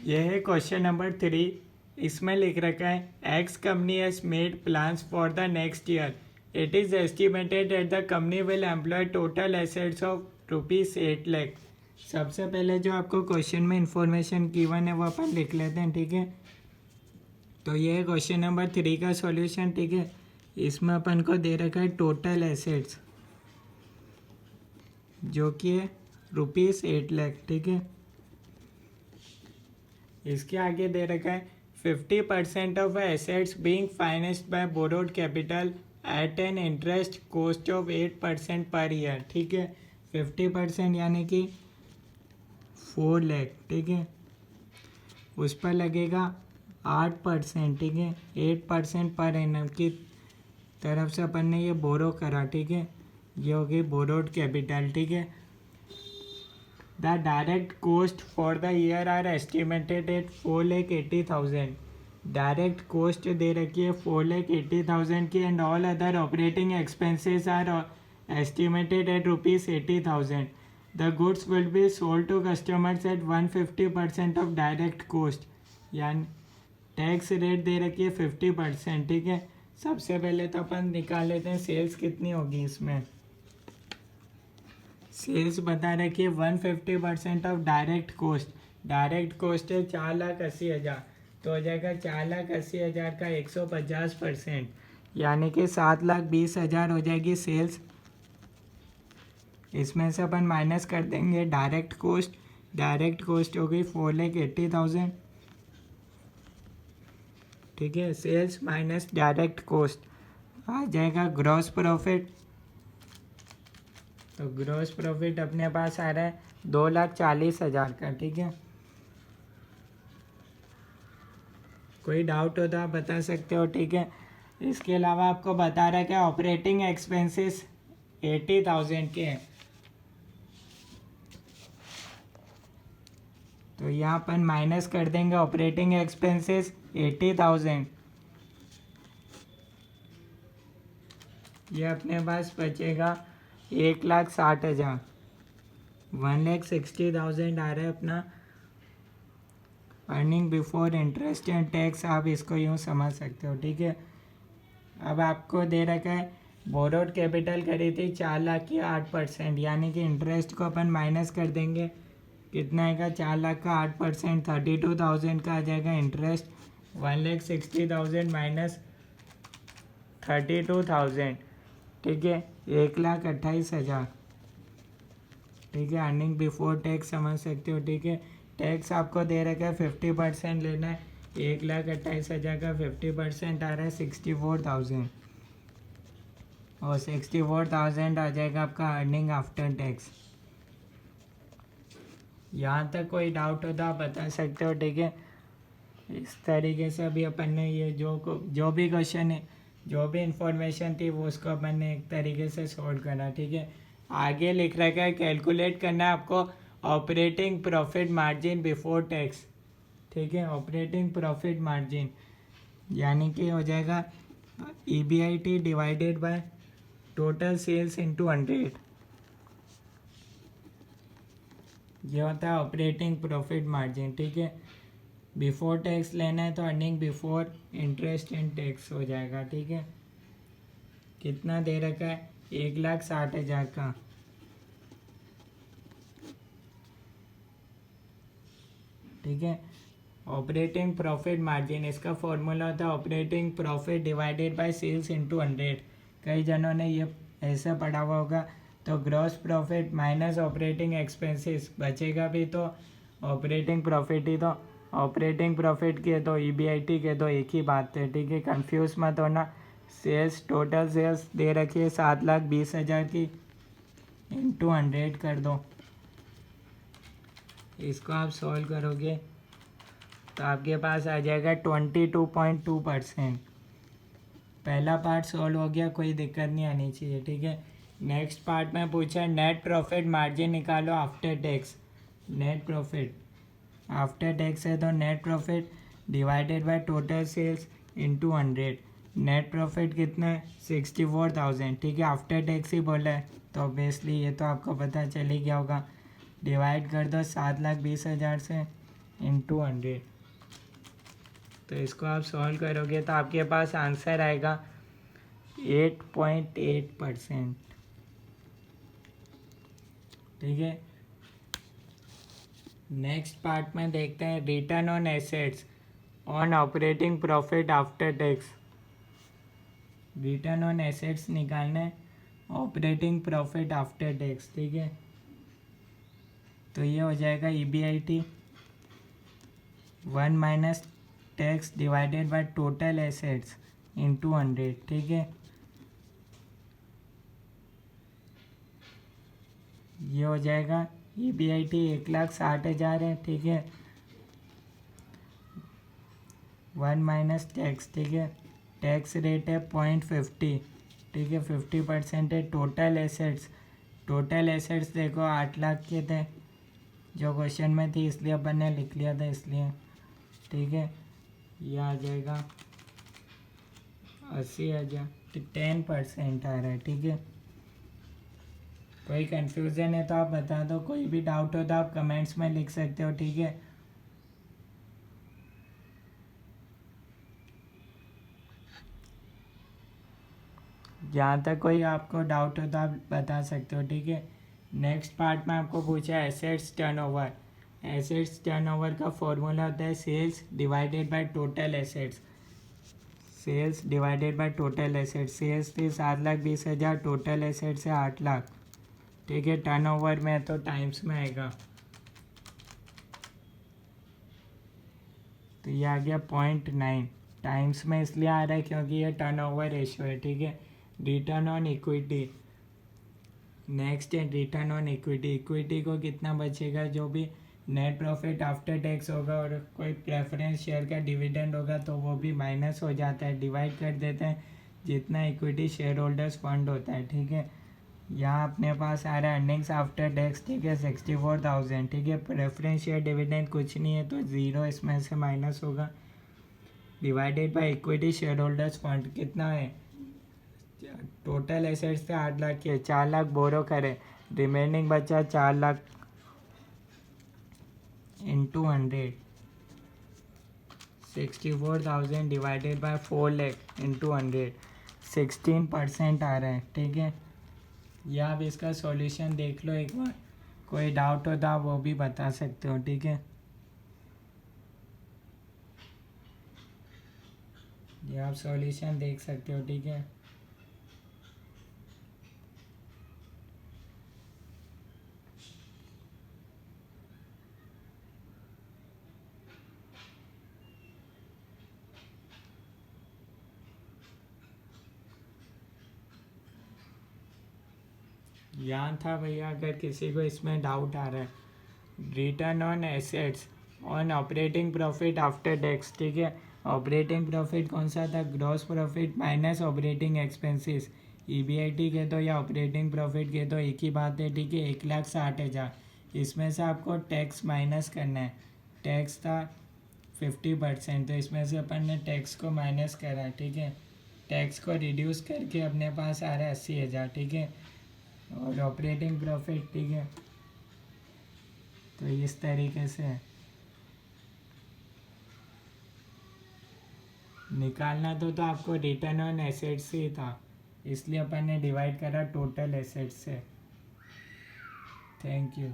यह है question number 3। इसमें लिख रखा है X company has made plans for the next year. It is estimated that the company will employ total assets of ₹8 lakh. सबसे पहले जो आपको क्वेश्चन में इंफॉर्मेशन गिवन है वो अपन लिख लेते हैं, ठीक है। तो ये है क्वेश्चन नंबर 3 का सॉल्यूशन, ठीक है। इसमें अपन को दे रखा है टोटल एसेट्स जो कि है ₹8 लाख, ठीक है। इसके आगे दे रखा है 50% of assets being financed by borrowed capital eight an interest cost of 8% per year, ठीक है। 50% यानी कि 4 लाख, ठीक है। उस पर लगेगा 8%, ठीक है। 8% पर एनम की तरफ से अपन ने ये बोरो करा, ठीक है। ये होगी बोरोड कैपिटल, ठीक है। The direct cost for the year are estimated at 4,80,000। Direct cost दे रखी है 4,80,000 की and all other operating expenses are estimated at ₹80,000। The goods will be sold to customers at 150% of direct cost, यानी tax rate दे रखी है 50%, ठीक है। सबसे पहले तो अपन निकाल लेते हैं सेल्स कितनी होगी। इसमें सेल्स बता रखी है 150% of direct cost. Direct cost है 4,80,000, तो हो जाएगा 4,80,000 का 150%, यानी कि 7,20,000 हो जाएगी सेल्स। इसमें से अपन माइनस कर देंगे डायरेक्ट कॉस्ट। डायरेक्ट कॉस्ट हो गई 4,80,000, ठीक है। सेल्स माइनस डायरेक्ट कॉस्ट आ जाएगा ग्रॉस प्रॉफिट। तो ग्रॉस प्रॉफिट अपने पास आ रहा है 2,40,000 का, ठीक है। कोई डाउट हो तो आप बता सकते हो, ठीक है। इसके अलावा आपको बता रहा है कि ऑपरेटिंग एक्सपेंसेस 80,000 के हैं, तो यहाँ अपन माइनस कर देंगे ऑपरेटिंग एक्सपेंसेस 80,000। ये अपने पास बचेगा 1,60,000। 1,60,000 आ रहा है अपना earning before interest and tax. आप इसको यूँ समझ सकते हो, ठीक है। अब आपको दे रखा है बोरोड कैपिटल करी थी 4 लाख की 8%, यानी कि इंटरेस्ट को अपन माइनस कर देंगे। कितना आएगा 4 लाख का 8%, 32,000 का आ जाएगा इंटरेस्ट। 1,60,000 माइनस 32,000, ठीक है, 1,28,000, ठीक है। अर्निंग बिफोर टैक्स समझ सकते हो, ठीक है। टैक्स आपको दे रखा है 50% लेना है। 1,28,000 का 50% आ रहा है 64,000, और 64,000 आ जाएगा आपका अर्निंग आफ्टर टैक्स। यहाँ तक कोई डाउट हो तो आप बता सकते हो, ठीक है। इस तरीके से अभी अपन ने ये जो भी क्वेश्चन है, जो भी इंफॉर्मेशन थी वो उसको अपन ने एक तरीके से सॉल्व करा, ठीक है। आगे लिख रखा है कैलकुलेट करना है आपको operating profit margin before tax, ठीक है। ऑपरेटिंग प्रॉफिट मार्जिन यानी कि हो जाएगा EBIT divided by total sales into 100। ये होता है ऑपरेटिंग प्रॉफिट मार्जिन, ठीक है। बिफोर टैक्स लेना है तो earning before interest and tax हो जाएगा, ठीक है। कितना दे रखा है 1,60,000 का, ठीक है। ऑपरेटिंग प्रॉफिट मार्जिन इसका फॉर्मूला होता है operating profit divided by sales into 100। कई जनों ने ये ऐसा पढ़ा हुआ होगा। तो gross profit minus operating expenses बचेगा भी तो ऑपरेटिंग प्रॉफिट ही, तो ऑपरेटिंग प्रॉफिट के तो EBIT के तो एक ही बात है, ठीक है। कंफ्यूज मत होना। सेल्स टोटल सेल्स दे रखी है 7,20,000 की, इंटू 100 कर दो। इसको आप सॉल्व करोगे तो आपके पास आ जाएगा 22.2%। पहला पार्ट सॉल्व हो गया, कोई दिक्कत नहीं आनी चाहिए, ठीक है। नेक्स्ट पार्ट में पूछा नेट प्रॉफिट मार्जिन निकालो after tax. Net profit after tax है तो net profit divided by total sales into 100। Net profit कितना है 64,000, ठीक है। आफ्टर टैक्स ही बोला है तो ऑब्वियसली ये तो आपको पता चल ही गया होगा। डिवाइड कर दो 7,20,000 से, इंटू 100। तो इसको आप सॉल्व करोगे तो आपके पास आंसर आएगा 8.8%। ठीक है, नेक्स्ट पार्ट में देखते हैं return on assets on operating profit after tax. Return on assets निकालने ऑपरेटिंग प्रॉफिट आफ्टर टैक्स। ठीक है, तो ये हो जाएगा EBIT 1 minus tax divided by total assets into 100। ठीक है, ये हो जाएगा EBIT 1,60,000 है। ठीक है, 1 माइनस टैक्स। ठीक है, टैक्स रेट है 0.50। ठीक है, 50% है। टोटल एसेट्स, टोटल एसेट्स देखो 8 लाख के थे जो क्वेश्चन में थी, इसलिए अपन ने लिख लिया था इसलिए। ठीक है, ये आ जाएगा 80,000। 10% आ रहा है। ठीक है, कोई कंफ्यूजन है तो आप बता दो, कोई भी डाउट हो तो आप कमेंट्स में लिख सकते हो। ठीक है, जहाँ तक कोई आपको डाउट हो तो आप बता सकते हो। ठीक है, नेक्स्ट पार्ट में आपको पूछा है एसेट्स टर्नओवर। एसेट्स टर्नओवर का फॉर्मूला होता है sales divided by total assets. Sales divided by total assets. Sales थी 7,20,000, टोटल एसेट्स है 8 लाख। ठीक है, टर्नओवर में तो टाइम्स में आएगा, तो ये आ गया 0.9। टाइम्स में इसलिए आ रहा है क्योंकि ये टर्नओवर रेशियो है। ठीक है, रिटर्न ऑन इक्विटी। नेक्स्ट है रिटर्न ऑन इक्विटी। इक्विटी को कितना बचेगा, जो भी नेट प्रॉफिट आफ्टर टैक्स होगा और कोई प्रेफरेंस शेयर का डिविडेंड होगा तो वो भी माइनस हो जाता है, डिवाइड कर देते हैं जितना इक्विटी शेयर होल्डर्स फंड होता है। ठीक है, यहाँ अपने पास आ रहा है अर्निंग्स आफ्टर टैक्स। ठीक है, 64,000। ठीक है, प्रेफरेंस शेयर डिविडेंड कुछ नहीं है तो ज़ीरो इसमें से माइनस होगा, divided by equity share holders fund कितना है। टोटल एसेट्स थे 8 लाख के, 4 लाख बोरो करे, रिमेनिंग बचा 4 lakh into 100। 64,000 divided by 4 lakh into 100, 16% आ रहा है। ठीक है, या आप इसका सॉल्यूशन देख लो एक बार, कोई डाउट हो तो आप वो भी बता सकते हो। ठीक है, ये आप सॉल्यूशन देख सकते हो। ठीक है, यहाँ था भैया, अगर किसी को इसमें डाउट आ रहा है return on assets on operating profit after tax. ठीक है, ऑपरेटिंग प्रॉफिट कौन सा था, gross profit minus operating expenses. EBIT के तो या ऑपरेटिंग प्रॉफिट के तो एक ही बात है। ठीक है, 1,60,000, इसमें से आपको टैक्स माइनस करना है। टैक्स था 50%, तो इसमें से अपन ने टैक्स को माइनस करा। ठीक है, टैक्स को रिड्यूस करके अपने पास आ रहा है 80,000। ठीक है, और ऑपरेटिंग प्रॉफिट। ठीक है, तो इस तरीके से निकालना तो आपको रिटर्न ऑन एसेट्स ही था, इसलिए अपन ने डिवाइड करा टोटल एसेट्स से। Thank you.